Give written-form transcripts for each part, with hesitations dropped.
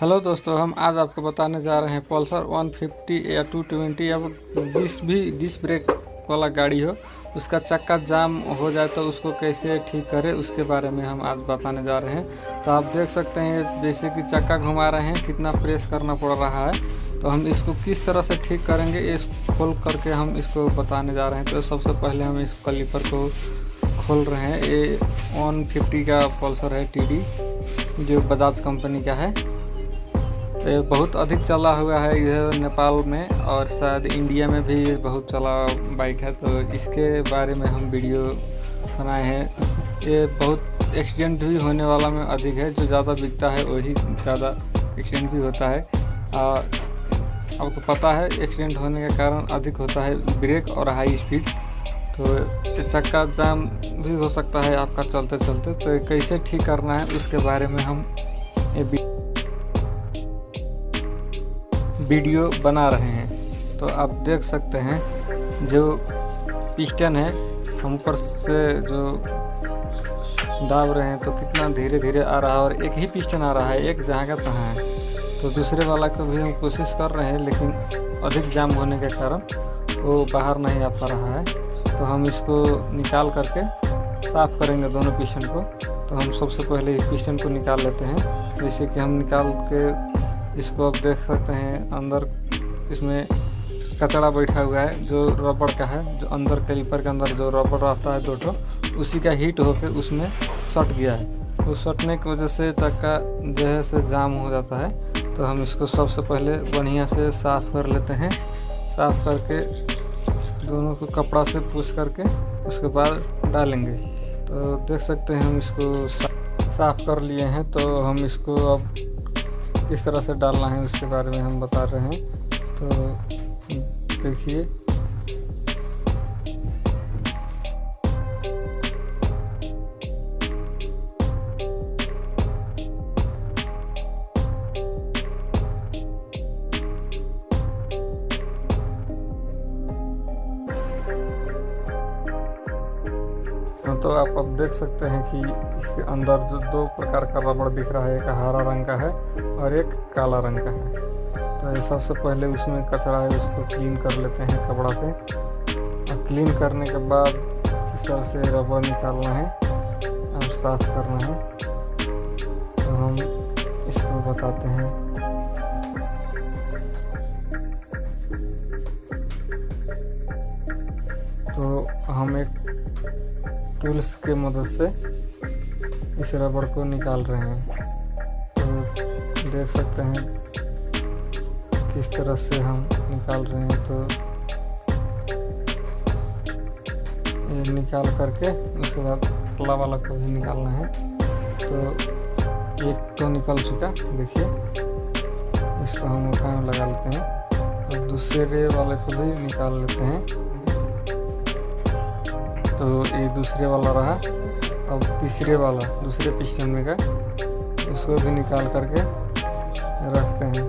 Hello दोस्तों, हम आज आपको बताने जा रहे हैं पल्सर 150 या 220 या जिस भी डिस्क ब्रेक वाला गाड़ी हो उसका चक्का जाम हो जाए तो उसको कैसे ठीक करें उसके बारे में हम आज बताने जा रहे हैं। तो आप देख सकते हैं जैसे कि चक्का घुमा रहे हैं कितना प्रेस करना पड़ रहा है। तो हम इसको किस तरह से ठीक करेंगे इस खोल करके हम इसको बताने जा रहे हैं। तो सबसे पहले हम इस कैलिपर को खोल रहे हैं। ये 150 का पल्सर है TD जो बजाज कंपनी का है। ये बहुत अधिक चला हुआ है इधर नेपाल में और शायद इंडिया में भी बहुत चला बाइक है। तो इसके बारे में हम वीडियो बनाए हैं। ये बहुत एक्सीडेंट भी होने वाला में अधिक है, जो ज़्यादा बिकता है वही ज़्यादा एक्सीडेंट भी होता है। और आपको पता है एक्सीडेंट होने का कारण अधिक होता है ब्रेक और हाई स्पीड। तो चक्का जाम भी हो सकता है आपका चलते चलते। तो कैसे ठीक करना है उसके बारे में हम ये वीडियो बना रहे हैं। तो आप देख सकते हैं जो पिस्टन है हम ऊपर से जो दाब रहे हैं तो कितना धीरे धीरे आ रहा है और एक ही पिस्टन आ रहा है, एक जहाँ का तहाँ है। तो दूसरे वाला को भी हम कोशिश कर रहे हैं लेकिन अधिक जाम होने के कारण वो बाहर नहीं आ पा रहा है। तो हम इसको निकाल करके साफ़ करेंगे दोनों पिस्टन को। तो हम सबसे पहले इस पिस्टन को निकाल लेते हैं। जैसे कि हम निकाल के इसको आप देख सकते हैं अंदर इसमें कचरा बैठा हुआ है जो रबड़ का है, जो अंदर कैलिपर के अंदर जो रबड़ रहता है दो ठो उसी का हीट होकर उसमें सट गया है। तो सटने की वजह से चक्का जो है से जाम हो जाता है। तो हम इसको सबसे पहले बढ़िया से साफ़ कर लेते हैं। साफ़ करके दोनों को कपड़ा से पुश करके उसके बाद डालेंगे। तो देख सकते हैं हम इसको साफ़ कर लिए हैं। तो हम इसको अब किस तरह से डालना है उसके बारे में हम बता रहे हैं। तो देखिए तो आप अब देख सकते हैं कि इसके अंदर जो दो प्रकार का रबड़ दिख रहा है, एक हरा रंग का है और एक काला रंग का है। तो सबसे पहले उसमें कचरा है उसको क्लीन कर लेते हैं कपड़ा से। और क्लीन करने के बाद इस तरह से रबड़ निकालना है और साफ़ करना है। तो हम इसको बताते हैं। तो हम एक टूल्स के मदद से इस रबड़ को निकाल रहे हैं। तो देख सकते हैं किस तरह से हम निकाल रहे हैं। तो ये निकाल करके उसके बाद अगला वाला को भी निकालना है। तो एक तो निकल चुका, देखिए इसको हम उठा में लगा लेते हैं और दूसरे वाले को भी निकाल लेते हैं। तो ये दूसरे वाला रहा। अब तीसरे वाला दूसरे पिस्टन में का उसको भी निकाल करके रखते हैं।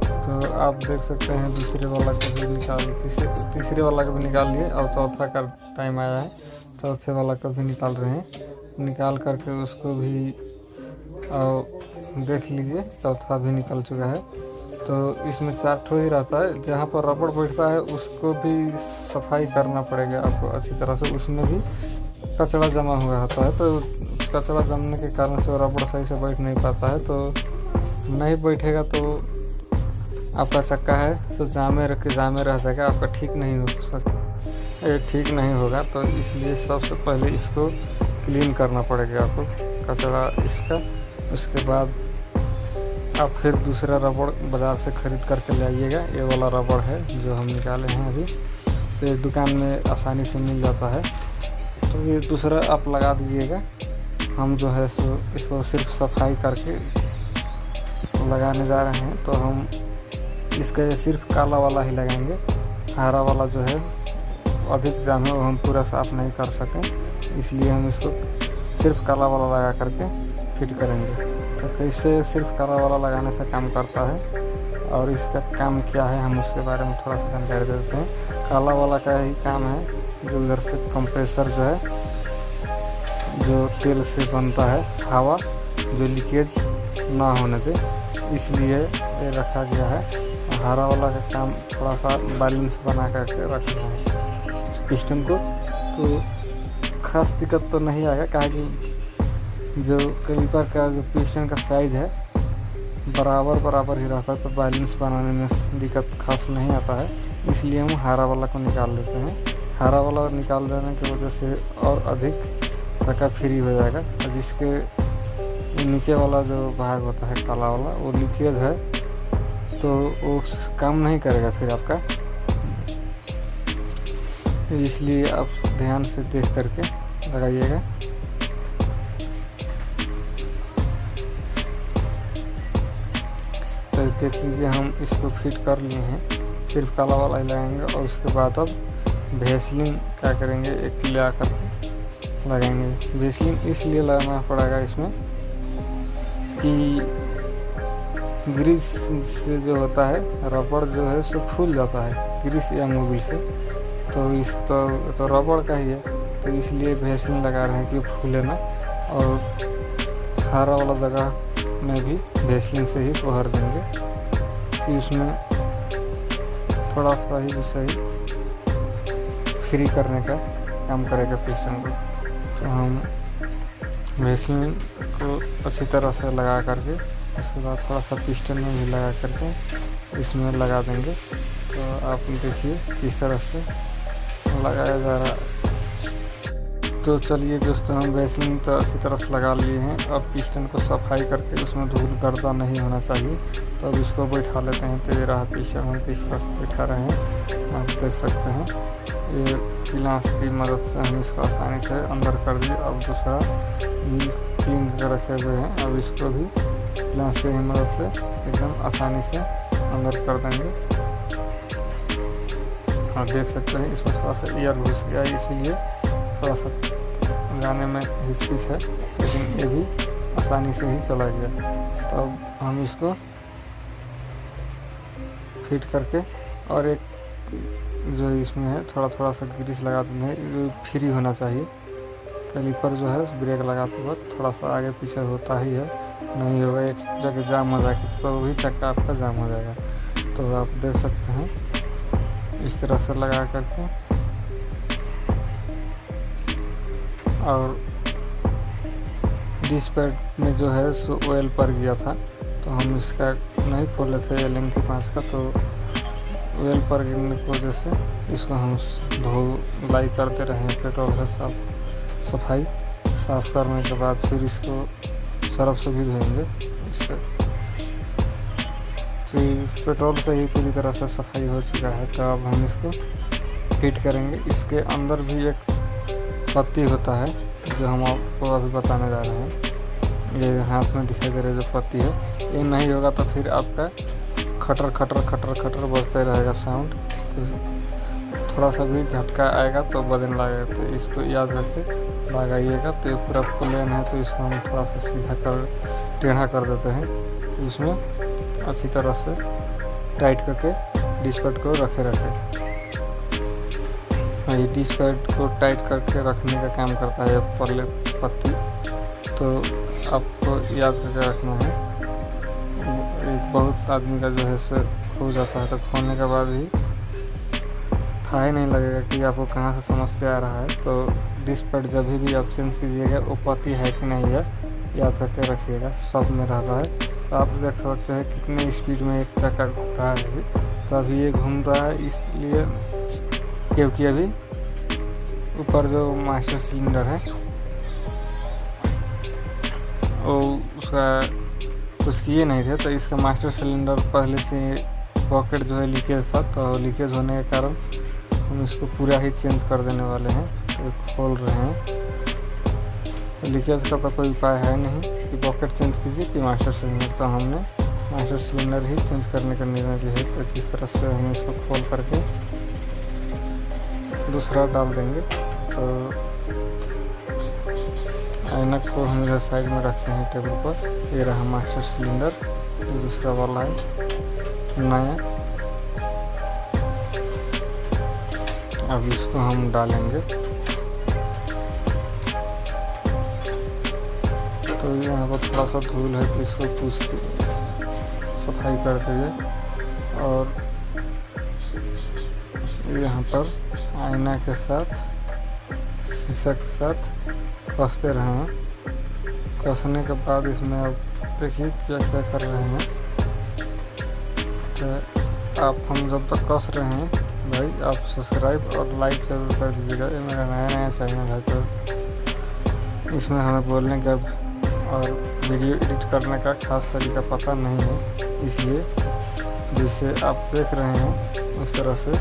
तो आप देख सकते हैं दूसरे वाला को भी तीसरे वाला को भी निकाल लिए। अब चौथा का टाइम आया है, चौथे वाला को भी निकाल रहे हैं। निकाल करके उसको भी देख लीजिए चौथा भी निकल चुका है। तो इसमें 4 ठो ही रहता है। जहाँ पर रबड़ बैठता है उसको भी सफाई करना पड़ेगा आपको अच्छी तरह से। उसमें भी कचरा जमा हुआ होता है। तो कचरा जमने के कारण से रबड़ सही से बैठ नहीं पाता है। तो नहीं बैठेगा तो आपका चक्का है तो जामे रह जाएगा, आपका ठीक नहीं हो सकता, ठीक नहीं होगा। तो इसलिए सबसे पहले इसको क्लीन करना पड़ेगा आपको कचरा इसका। उसके बाद आप फिर दूसरा रबड़ बाज़ार से ख़रीद करके ले आइएगा। ये वाला रबड़ है जो हम निकाले हैं अभी। तो ये दुकान में आसानी से मिल जाता है। तो ये दूसरा आप लगा दीजिएगा। हम जो है सो इसको सिर्फ सफाई करके लगाने जा रहे हैं। तो हम इसका सिर्फ काला वाला ही लगाएंगे। हरा वाला जो है अधिक जाम है वो हम पूरा साफ़ नहीं कर सकें, इसलिए हम इसको सिर्फ काला वाला लगा करके फिट करेंगे। तो कैसे सिर्फ काला वाला लगाने से काम करता है और इसका काम क्या है हम उसके बारे में थोड़ा सा जानकारी दे देते हैं। काला वाला का ही काम है जो उधर से कंप्रेसर जो है जो तेल से बनता है हवा जो लीकेज ना होने दे इसलिए ये रखा गया है। हरा वाला का काम थोड़ा सा बैलेंस बना करके रखना है पिस्टन को, तो खास दिक्कत तो नहीं आएगा। क्या कि जो कैलिपर का जो पिस्टन का साइज़ है बराबर ही रहता है, तो बैलेंस बनाने में दिक्कत खास नहीं आता है। इसलिए हम हरा वाला को निकाल लेते हैं। हरा वाला निकाल देने की वजह से और अधिक चक्का फ्री हो जाएगा। और जिसके नीचे वाला जो भाग होता है काला वाला, वो लीकेज है तो वो काम नहीं करेगा फिर आपका। तो इसलिए आप ध्यान से देख करके लगाइएगा। तो देख लीजिए हम इसको फिट कर लिए हैं, सिर्फ काला वाला ही लगाएंगे। और उसके बाद अब वेसलिन क्या करेंगे, एक ले आकर लगाएंगे। वेसलिन इसलिए लगाना पड़ेगा इसमें कि ग्रीस से जो होता है रबड़ जो है उससे फूल जाता है ग्रीस या मोबिल से। तो इस तो रबड़ का ही है, तो इसलिए वेसलिन लगा रहे हैं कि फूले ना। और हरा वाला जगह में भी वेसलिन से ही पोहर देंगे कि उसमें थोड़ा सा ही सही फ्री करने का काम करेगा पिस्टन को। तो हम वेसलिन को अच्छी तरह से लगा करके उसके बाद थोड़ा सा पिस्टन में भी लगा करके इसमें लगा देंगे। तो आप देखिए किस तरह से लगाया जा रहा है। तो चलिए दोस्तों, हम वेसलिन तो अच्छी तरह से लगा लिए हैं। अब पिस्टन को सफाई करके उसमें धूल गर्दा नहीं होना चाहिए, तो अब इसको बैठा लेते हैं। तो ये रहा पिस्टन, हम किस तरह से बैठा रहे हैं आप देख सकते हैं। ये गिलास की मदद से हम इसको आसानी से अंदर कर दिए। अब दूसरा ये क्लीन कर रखे हुए हैं, अब इसको भी गिलास की मदद से एकदम आसानी से अंदर कर देंगे। और देख सकते हैं इसमें थोड़ा सा एयर घुस गया, इसीलिए थोड़ा सा जाने में हिचकिच है, लेकिन ये भी आसानी से ही चला गया। तो अब हम इसको फिट करके और एक जो इसमें है थोड़ा सा ग्रीस लगा देते हैं, जो फ्री होना चाहिए। कैलिपर जो है ब्रेक लगाते वक्त थोड़ा सा आगे पीछे होता ही है, नहीं होगा एक जगह जाम हो जाएगा तो वही चक्का आपका जाम हो जाएगा। तो आप देख सकते हैं इस तरह से लगा करके। और डिस्क पैड में जो है सो ऑयल पड़ गया था, तो हम इसका नहीं खोले थे LM-5 का, तो ऑयल पर गिरने की वजह से इसको हम धुलाई करते रहे पेट्रोल से सफाई साफ़ करने के बाद फिर इसको सरफ से भी धोएंगे। इससे पेट्रोल से ही पूरी तरह से सफाई हो चुका है। तो अब हम इसको फिट करेंगे। इसके अंदर भी एक पत्ती होता है जो हम आपको अभी बताने जा रहे हैं। ये हाथ में दिखाई दे रहा है जो पत्ती है, ये नहीं होगा तो फिर आपका खटर बजते रहेगा साउंड। थोड़ा सा भी झटका आएगा तो बजने लगेगा, तो इसको याद रखते लगाइएगा। तो ये पूरा प्लेन है, तो इसको हम थोड़ा सा सीधा कर टेढ़ा कर देते हैं। तो इसमें अच्छी तरह से टाइट करके डिस्क पैड को रखे ये डिस्क पैड को टाइट करके रखने का काम करता है परले पत्ती। तो आपको याद करके रखना है। एक बहुत आदमी का जो है से खो जाता है, तो खोने के बाद भी था ही नहीं लगेगा कि आपको कहाँ से समस्या आ रहा है। तो डिस्क पैड जब भी आप चेंज कीजिएगा वो पत्ती है कि नहीं है याद करके रखिएगा, सब में रहता है। तो आप देख सकते हैं कितने स्पीड में एक चक्का घूम रहा है। तो अभी ये घूम रहा है इसलिए क्योंकि अभी ऊपर जो मास्टर सिलेंडर है वो उसका कुछ किए नहीं थे, तो इसका मास्टर सिलेंडर पहले से पॉकेट जो है लीकेज था, तो लीकेज होने के कारण हम इसको पूरा ही चेंज कर देने वाले हैं। तो खोल रहे हैं। लीकेज का तो कोई उपाय है नहीं कि पॉकेट चेंज कीजिए कि मास्टर सिलेंडर, तो हमने मास्टर सिलेंडर ही चेंज करने का निर्णय लिया है। तो किस तरह से हम इसको खोल करके दूसरा डाल देंगे। तो ऐनक को हम इधर साइड में रखते हैं टेबल पर। ये रहा मास्टर सिलेंडर, ये दूसरा वाला है नया। अब इसको हम डालेंगे। तो यहाँ पर थोड़ा सा धूल है, तो इसको पूछते सफाई कर दीजिए। और यहाँ पर आईना के साथ, शीशा के साथ कसते रहें। कसने के बाद इसमें आप देखिए क्या क्या कर रहे हैं। तो हम जब तक कस रहे हैं भाई, आप सब्सक्राइब और लाइक जरूर कर दीजिएगा। ये मेरा नया चैनल है, तो इसमें हमें बोलने का और वीडियो एडिट करने का खास तरीका पता नहीं है, इसलिए जिससे आप देख रहे हैं उस तरह से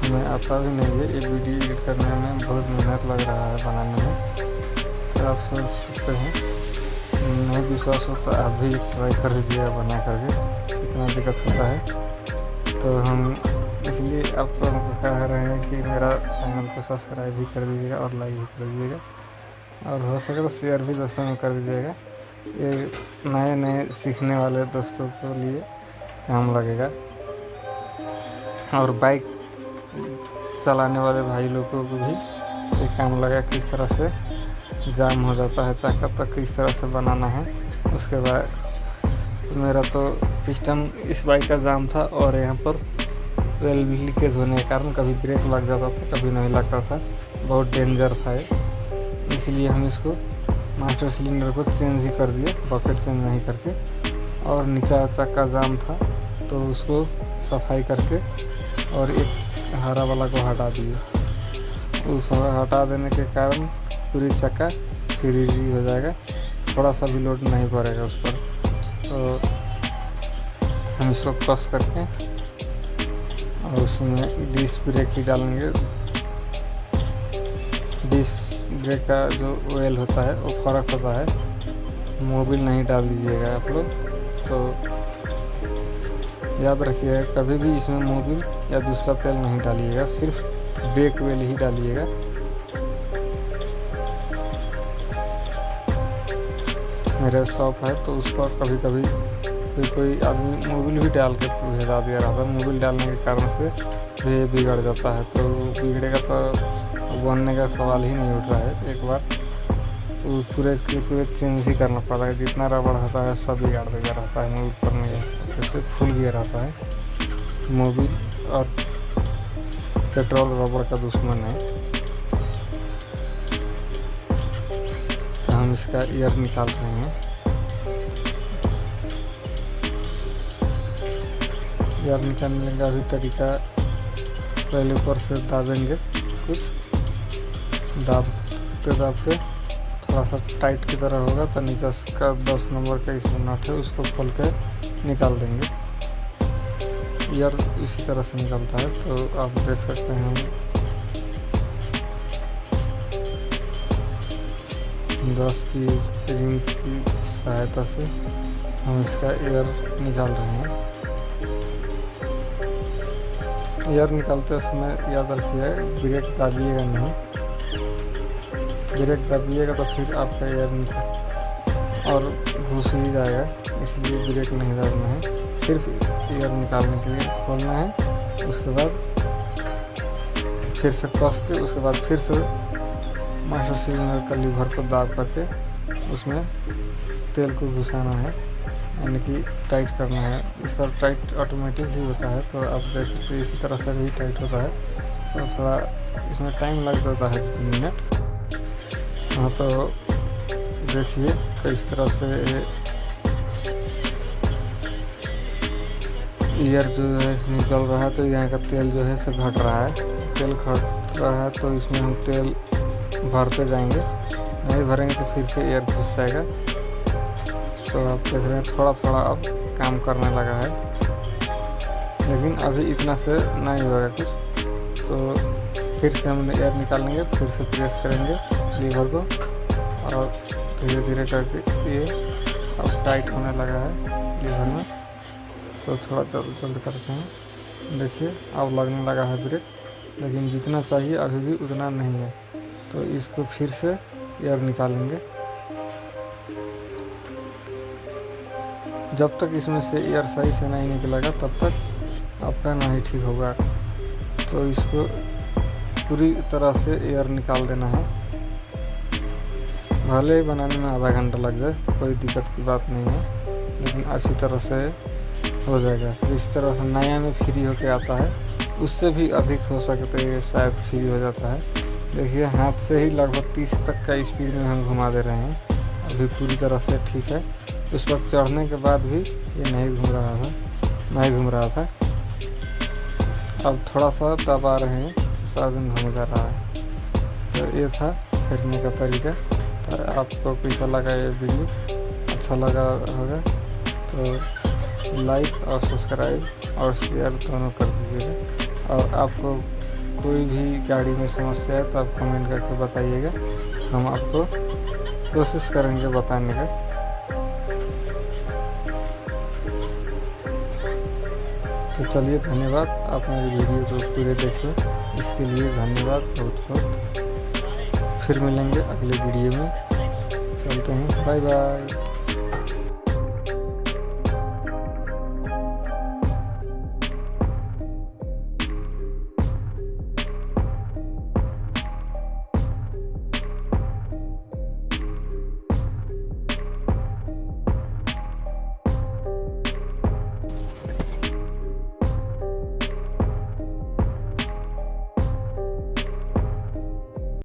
हमें आता भी नहीं है। ये वीडियो एडिट करने में बहुत मेहनत लग रहा है बनाने में। तो आप सोच सकते हैं, नहीं विश्वास हो तो आप भी ट्राई कर लीजिएगा बना करके, इतना दिक्कत होता है। तो हम इसलिए आपको कह रहे हैं कि मेरा चैनल को सब्सक्राइब भी कर दीजिएगा और लाइक भी कर दीजिएगा, और हो सके तो शेयर भी दोस्तों में कर दीजिएगा। ये नए सीखने वाले दोस्तों के लिए काम लगेगा। और बाइक चलाने वाले भाई लोगों को भी ये काम लगा, किस तरह से जाम हो जाता है चाका, तो किस तरह से बनाना है। उसके बाद तो मेरा तो पिस्टन इस बाइक का जाम था, और यहाँ पर ऑयल लीकेज होने के कारण कभी ब्रेक लग जाता था, कभी नहीं लगता था। बहुत डेंजर था ये, इसलिए हम इसको मास्टर सिलेंडर को चेंज ही कर दिए, बकेट चेंज नहीं करके। और नीचा चक्का जाम था तो उसको सफाई करके और एक हरा वाला को हटा दिए। उस हटा देने के कारण पूरी चक्का फ्री हो जाएगा, थोड़ा सा भी लोड नहीं पड़ेगा उस पर। तो हम इसको कस करके और उसमें डिस्क ब्रेक ही डालेंगे। डिस्क ब्रेक का जो ऑयल होता है वो फ़र्क होता है, मोबिल नहीं डाल दीजिएगा आप लोग। तो याद रखिएगा, कभी भी इसमें मोबिल या दूसरा तेल नहीं डालिएगा, सिर्फ ब्रेक ऑयल ही डालिएगा। मेरे शॉप है तो उस पर कभी कभी कोई आदमी मोबिल भी डाल के भेजा दिया रहा था। मोबिल डालने के कारण से भी बिगड़ जाता है, तो बिगड़ेगा तो बनने का सवाल ही नहीं उठ रहा है। एक बार तो पूरे चेंज ही करना पड़ता है, जितना रबड़ होता है सब बिगाड़ दिया रहता है। मोबिल करने का जैसे फूल गया रहता है। मोबिल और पेट्रोल रबड़ का दुश्मन है। तो हम इसका ईयर निकाल रहे हैं। ईयर निकालने का भी तरीका, पहले ऊपर से दाबेंगे, कुछ दाबते थोड़ा सा टाइट की तरह होगा, तो नीचे का 10 नंबर का इसमें नट है उसको खोल के निकाल देंगे। ईयर इसी तरह से निकलता है, तो आप देख सकते हैं। हम 10 की रिंग की सहायता से हम इसका ईयर निकाल रहे हैं। ईयर निकालते समय याद रखिए, ब्रेक दाबिएगा नहीं। ब्रेक दाबिएगा तो फिर आपका ईयर निकल और घुस ही जाएगा, इसलिए ब्रेक नहीं दाबना है। सिर्फ ईयर निकालने के लिए खोलना है, उसके बाद फिर से कस के, उसके बाद फिर से मास्टर सिलेंडर का लीवर को दाब करके उसमें तेल को घुसाना है, यानी कि टाइट करना है। इसका टाइट ऑटोमेटिक ही होता है, तो आप देख सकते इसी तरह से भी टाइट होता है। तो थोड़ा इसमें टाइम लग जाता है 2 मिनट। हाँ, तो देखिए किस तरह से ईयर जो है निकल रहा है, तो यहाँ का तेल जो है से घट रहा है। तेल घट रहा है तो इसमें हम तेल भरते जाएंगे, नहीं भरेंगे तो फिर से ईयर घुस जाएगा। तो आप देख रहे हैं थोड़ा थोड़ा अब काम करने लगा है, लेकिन अभी इतना से नहीं होगा कुछ। तो फिर से हम एयर निकालेंगे, फिर से प्रेस करेंगे लीवर को, और धीरे धीरे करके ये अब टाइट होने लगा है लीवर में। तो थोड़ा जल्द करते हैं। देखिए अब लगने लगा है ब्रेक, लेकिन जितना चाहिए अभी भी उतना नहीं है। तो इसको फिर से एयर निकालेंगे। जब तक इसमें से एयर सही से नहीं निकलेगा तब तक आपका नहीं ठीक होगा। तो इसको पूरी तरह से एयर निकाल देना है। भले ही बनाने में आधा घंटा लग जाए, कोई दिक्कत की बात नहीं है, लेकिन अच्छी तरह से हो जाएगा। जिस तरह से नया में फ्री होके आता है उससे भी अधिक हो सकते हैं, शायद फ्री हो जाता है। देखिए हाथ से ही लगभग 30 तक का स्पीड में हम घुमा दे रहे हैं, अभी पूरी तरह से ठीक है। उस वक्त चढ़ने के बाद भी ये नहीं घूम रहा था। अब थोड़ा सा दबा रहे हैं, सारा दिन घूम जा रहा है। तो ये था फिरने का तरीका। तो आपको कैसा लगा ये वीडियो? अच्छा लगा होगा तो लाइक और सब्सक्राइब और शेयर दोनों कर दीजिएगा। और आपको कोई भी गाड़ी में समस्या है तो आप कमेंट करके बताइएगा, हम आपको कोशिश करेंगे बताने का। तो चलिए, धन्यवाद, आप मेरी वीडियो को पूरे देखिए, इसके लिए धन्यवाद बहुत बहुत। फिर मिलेंगे अगले वीडियो में, चलते हैं, बाय बाय।